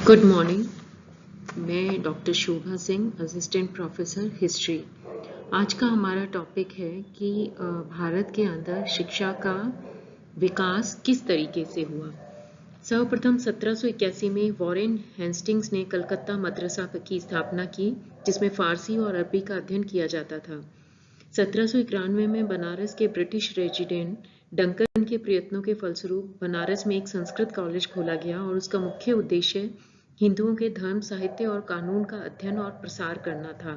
Good morning. मैं doctor शोभा Singh, assistant professor history. आज का हमारा टॉपिक है कि भारत के अंदर शिक्षा का विकास किस तरीके से हुआ। सर्वप्रथम 1781 में वॉरेन हेस्टिंग्स ने कलकत्ता मदरसा की स्थापना की, जिसमें फारसी और अरबी का अध्ययन किया जाता था। 1791 में बनारस के ब्रिटिश रेजिडेंट डंकन के प्रयत्नों के फलस्वरूप बनारस में एक संस्कृत कॉलेज खोला गया और उसका मुख्य उद्देश्य हिंदुओं के धर्म, साहित्य और कानून का अध्ययन और प्रसार करना था।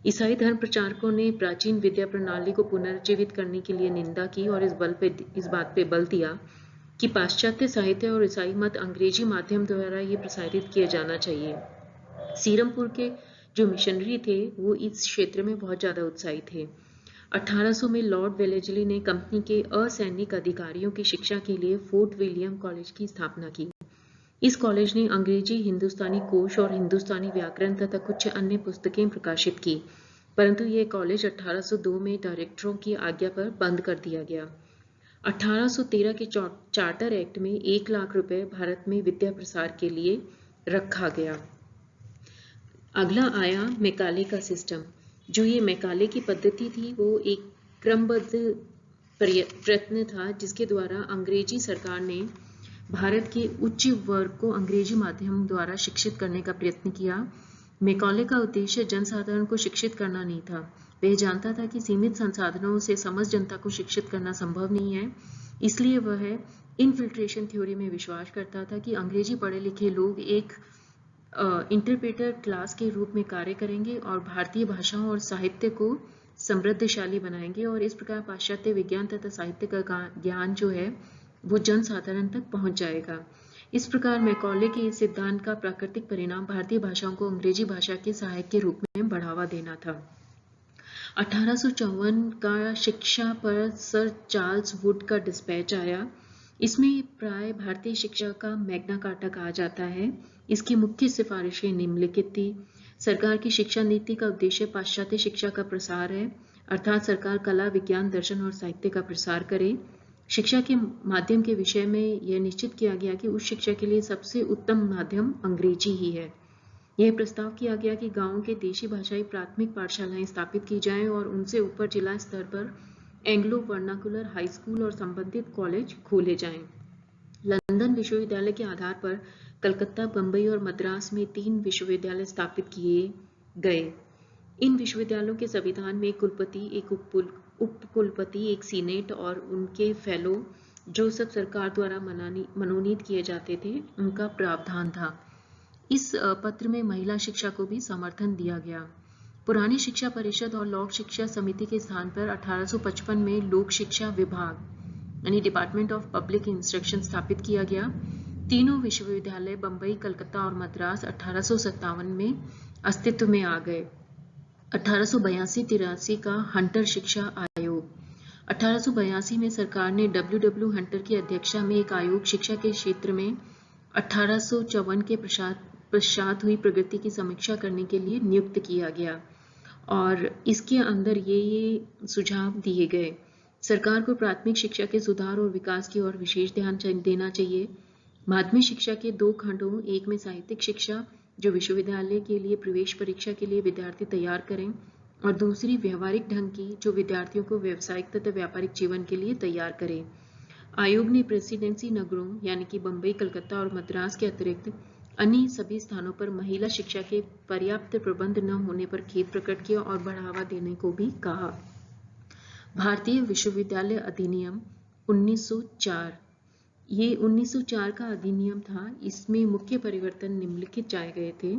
ईसाई धर्म प्रचारकों ने प्राचीन विद्या प्रणाली को पुनर्जीवित करने के लिए निंदा की और इस बात पे बल दिया कि पाश्चात्य साहित्य और ईसाई मत अंग्रेजी माध्यम द्वारा ये प्रसारित किए जाना चाहिए। सीरमपुर के जो मिशनरी थे वो इस क्षेत्र में बहुत ज़्यादा उत्साही थे। 1800 में लॉर्ड वेलेस्ली ने कंपनी के असैनिक अधिकारियों की शिक्षा के लिए फोर्ट विलियम कॉलेज की स्थापना की। इस कॉलेज ने अंग्रेजी, हिंदुस्तानी कोश और हिंदुस्तानी व्याकरण तथा कुछ अन्य पुस्तकें प्रकाशित की, परंतु यह कॉलेज 1802 में डायरेक्टरों की आज्ञा पर बंद कर दिया गया। 1813 के चार्टर एक्ट में 1 लाख रुपए भारत में विद्या प्रसार के लिए रखा गया। अगला आया मैकाले का सिस्टम। जो ये मैकाले की पद्धति थी वो एक क्रमबद्ध प्रयत्न था जिसके द्वारा अंग्रेजी सरकार ने भारत के उच्च वर्ग को अंग्रेजी माध्यम द्वारा शिक्षित करने का प्रयत्न किया। मैकाले का उद्देश्य जनसाधारण को शिक्षित करना नहीं था। वह जानता था कि सीमित संसाधनों से समस्त जनता को शिक्षित करना संभव नहीं है, इसलिए वह इनफिल्ट्रेशन थ्योरी में विश्वास करता था कि अंग्रेजी पढ़े लिखे लोग एक इंटरप्रेटर क्लास के रूप में कार्य करेंगे और भारतीय भाषाओं और साहित्य को समृद्धशाली बनाएंगे और इस प्रकार पाश्चात्य विज्ञान तथा साहित्य का ज्ञान जो है वो जनसाधारण तक पहुंच जाएगा। इस प्रकार मैकाले के इस सिद्धांत का प्राकृतिक परिणाम भारतीय भाषाओं को अंग्रेजी भाषा के सहायक के रूप में बढ़ावा देना था। 1854 का शिक्षा पर सर चार्ल्स वुड का डिस्पैच आया। इसमें प्राय भारतीय शिक्षा का मैग्ना कार्टा कहा जाता है। इसकी मुख्य सिफारिशें निम्नलिखित थी। सरकार की शिक्षा नीति का उद्देश्य पाश्चात्य शिक्षा का प्रसार है, अर्थात सरकार कला, विज्ञान, दर्शन और साहित्य का प्रसार करे। शिक्षा के माध्यम के विषय में यह निश्चित किया गया कि उस शिक्षा के लिए सबसे उत्तम माध्यम अंग्रेजी ही है। यह प्रस्ताव किया गया कि गांवों के देशी भाषाई प्राथमिक पाठशालाएं स्थापित की जाएं और उनसे ऊपर जिला स्तर पर एंग्लो वर्नाकुलर हाई स्कूल और संबंधित कॉलेज खोले जाएं। लंदन विश्वविद्यालय के आधार पर कलकत्ता, बंबई और मद्रास में 3 विश्वविद्यालय स्थापित किए गए। इन विश्वविद्यालयों के संविधान में एक कुलपति, एक उपकुलपति, एक सीनेट और उनके फेलो, जो सब सरकार द्वारा मनोनीत किए जाते थे, उनका प्रावधान था। इस पत्र में महिला शिक्षा को भी समर्थन दिया गया। पुरानी शिक्षा परिषद और लोक शिक्षा समिति के स्थान पर 1855 में लोक शिक्षा विभाग यानी डिपार्टमेंट ऑफ पब्लिक इंस्ट्रक्शन स्थापित किया गया। तीनों विश्वविद्यालय बंबई, कलकत्ता और मद्रास 1857 में अस्तित्व में आ गए। 1882-83 का हंटर शिक्षा आयोग। 1882 में सरकार ने W. हंटर की अध्यक्षता में एक आयोग शिक्षा के क्षेत्र में 1854 के पश्चात हुई प्रगति की समीक्षा करने के लिए नियुक्त किया गया और इसके अंदर ये सुझाव दिए गए। सरकार को प्राथमिक शिक्षा के सुधार और विकास की ओर विशेष ध्यान देना चाहिए। माध्यमिक शिक्षा के 2 खंडों, एक में साहित्यिक शिक्षा जो विश्वविद्यालय के लिए प्रवेश परीक्षा के लिए विद्यार्थी तैयार करें और दूसरी व्यवहारिक ढंग की जो विद्यार्थियों को व्यावसायिक तथा व्यापारिक जीवन के लिए तैयार करे। आयोग ने प्रेसिडेंसी नगरों यानी कि बंबई, कलकत्ता और मद्रास के अतिरिक्त अन्य सभी स्थानों पर महिला शिक्षा के पर्याप्त प्रबंध न होने पर खेद प्रकट किया और बढ़ावा देने को भी कहा। भारतीय विश्वविद्यालय अधिनियम 1904, ये 1904 का अधिनियम था। इसमें मुख्य परिवर्तन निम्नलिखित जाए गए थे।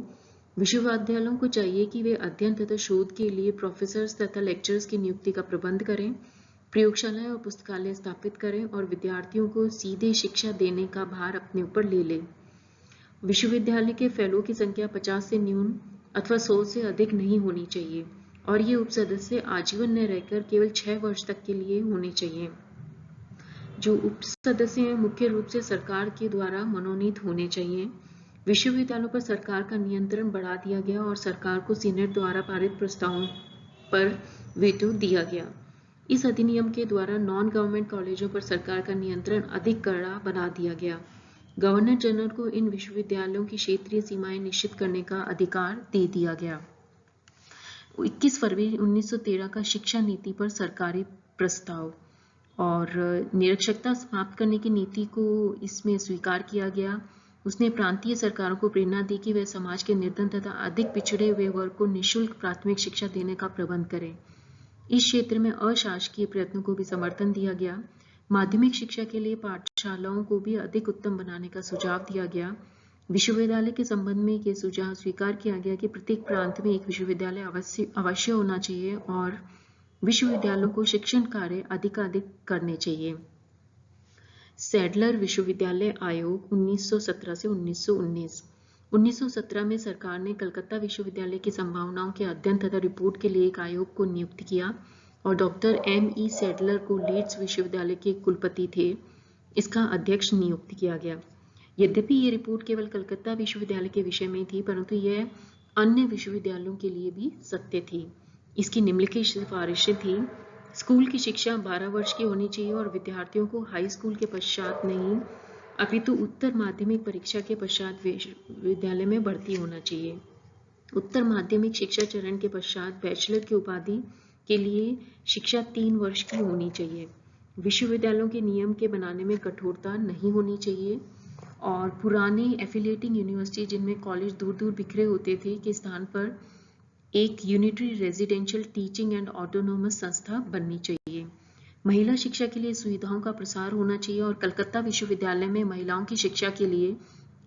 विश्वविद्यालयों को चाहिए कि वे अध्ययन तथा शोध के लिए प्रोफेसर्स तथा लेक्चरर्स की नियुक्ति का प्रबंध करें, प्रयोगशालाएं और पुस्तकालय स्थापित करें और विद्यार्थियों को सीधे शिक्षा देने का भार अपने ऊपर ले लें। विश्वविद्यालय के फेलो की संख्या 50 से न्यून अथवा 100 से अधिक नहीं होनी चाहिए और ये उपसदस्य आजीवन न रहकर केवल 6 वर्ष तक के लिए होने चाहिए। जो उप सदस्य हैं मुख्य रूप से सरकार के द्वारा मनोनीत होने चाहिए। विश्वविद्यालयों पर सरकार का नियंत्रण बढ़ा दिया गया और सरकार को सीनेट द्वारा पारित प्रस्तावों पर वेटो दिया गया। इस अधिनियम के द्वारा नॉन गवर्नमेंट कॉलेजों पर सरकार का नियंत्रण अधिक कड़ा बना दिया गया। गवर्नर जनरल को इन विश्वविद्यालयों की क्षेत्रीय सीमाएं निश्चित करने का अधिकार दे दिया गया। 21 फरवरी 1913 का शिक्षा नीति पर सरकारी प्रस्ताव और निरक्षरता समाप्त करने की नीति को इसमें स्वीकार किया गया। उसने प्रांतीय सरकारों को प्रेरणा दी कि वे समाज के निर्धन तथा अधिक पिछड़े हुए वर्ग को निःशुल्क प्राथमिक शिक्षा देने का प्रबंध करें। इस क्षेत्र में अशासकीय प्रयत्नों को भी समर्थन दिया गया। माध्यमिक शिक्षा के लिए पाठशालाओं को भी अधिक उत्तम बनाने का सुझाव दिया गया। विश्वविद्यालय के संबंध में यह सुझाव स्वीकार किया गया कि प्रत्येक प्रांत में एक विश्वविद्यालय अवश्य होना चाहिए और विश्वविद्यालयों को शिक्षण कार्य अधिकाधिक करने चाहिए। सैडलर विश्वविद्यालय आयोग 1917 से 1919। 1917 में सरकार ने कलकत्ता विश्वविद्यालय की संभावनाओं के अध्ययन तथा रिपोर्ट के लिए एक आयोग को नियुक्त किया और डॉक्टर M.E. सैडलर को लीड्स विश्वविद्यालय के कुलपति थे इसका अध्यक्ष नियुक्त किया गया। यद्यपि ये रिपोर्ट केवल कलकत्ता विश्वविद्यालय के विषय में थी, परंतु यह अन्य विश्वविद्यालयों के लिए भी सत्य थी। इसकी निम्नलिखित सिफारिशें थी। स्कूल की शिक्षा 12 वर्ष की होनी चाहिए और विद्यार्थियों को हाई स्कूल के पश्चात नहीं अपितु उत्तर माध्यमिक परीक्षा के पश्चात विश्वविद्यालय में भर्ती होना चाहिए। उत्तर माध्यमिक शिक्षा चरण के पश्चात बैचलर की उपाधि के लिए शिक्षा 3 वर्ष की होनी चाहिए। विश्वविद्यालयों के नियम के बनाने में कठोरता नहीं होनी चाहिए और पुराने एफिलिएटिंग यूनिवर्सिटी जिनमें कॉलेज दूर दूर बिखरे होते थे के स्थान पर एक unitary residential teaching and autonomous संस्था बननी चाहिए। महिला शिक्षा के लिए सुविधाओं का प्रसार होना चाहिए और कलकत्ता विश्वविद्यालय में महिलाओं की शिक्षा के लिए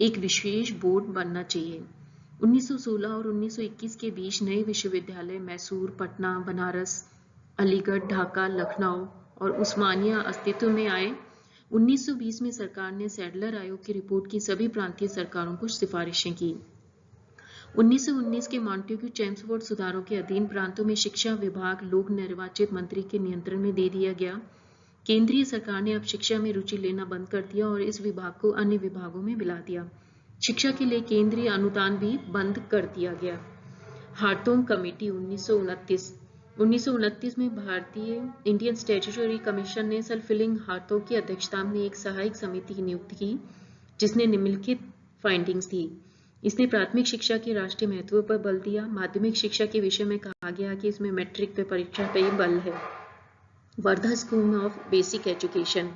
एक विशेष बोर्ड बनना चाहिए। 1916 और 1921 के बीच नए विश्वविद्यालय मैसूर, पटना, बनारस, अलीगढ़, ढाका, लखनऊ और उस्मानिया अस्तित्व में आए। 1920 में सरकार ने सैडलर आयोग की रिपोर्ट की सभी प्रांतीय सरकारों को सिफारिशें की। 1919 के मॉन्टेग्यू चेम्सफोर्ड सुधारों के अधीन प्रांतों में शिक्षा विभाग लोक निर्वाचित मंत्री के नियंत्रण में दे दिया गया। केंद्रीय सरकार ने अब शिक्षा में रुचि लेना बंद कर दिया और इस विभाग को अन्य विभागों में मिला दिया। शिक्षा के लिए केंद्रीय अनुदान भी बंद कर दिया गया। हार्टोग कमेटी 1929 में भारतीय इंडियन स्टैट्यूटरी कमीशन ने सर फिलिंग हार्टोग की अध्यक्षता में एक सहायक समिति की नियुक्ति की जिसने निम्नलिखित फाइंडिंग्स दी। इसने प्राथमिक शिक्षा के राष्ट्रीय महत्व पर बल दिया। माध्यमिक शिक्षा के विषय में कहा गया कि इसमें मैट्रिक पे परीक्षा पे ही बल है। Wardha school of basic education.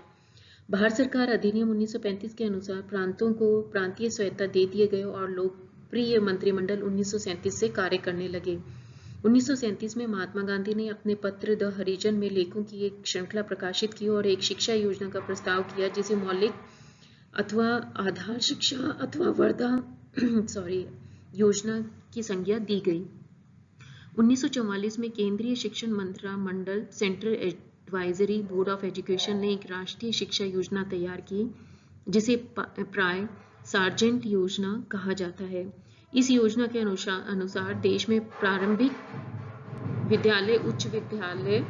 Bharat सरकार अधिनियम 1935 के अनुसार प्रांतों को प्रांतीय स्वायत्तता दे दिए गए और लोकप्रिय मंत्रिमंडल 1937 से कार्य करने लगे। 1937 में महात्मा गांधी ने अपने पत्र द हरिजन में लेखों की एक श्रृंखला प्रकाशित की और एक शिक्षा योजना का प्रस्ताव किया जिसे मौलिक अथवा आधार शिक्षा अथवा वर्धा योजना की संज्ञा दी गई। 1944 में केंद्रीय शिक्षण मंत्रिमंडल central advisory board of education ने एक राष्ट्रीय शिक्षा योजना तैयार की जिसे प्राय सार्जेंट योजना कहा जाता है। इस योजना के अनुसार देश में प्रारंभिक विद्यालय, उच्च विद्यालय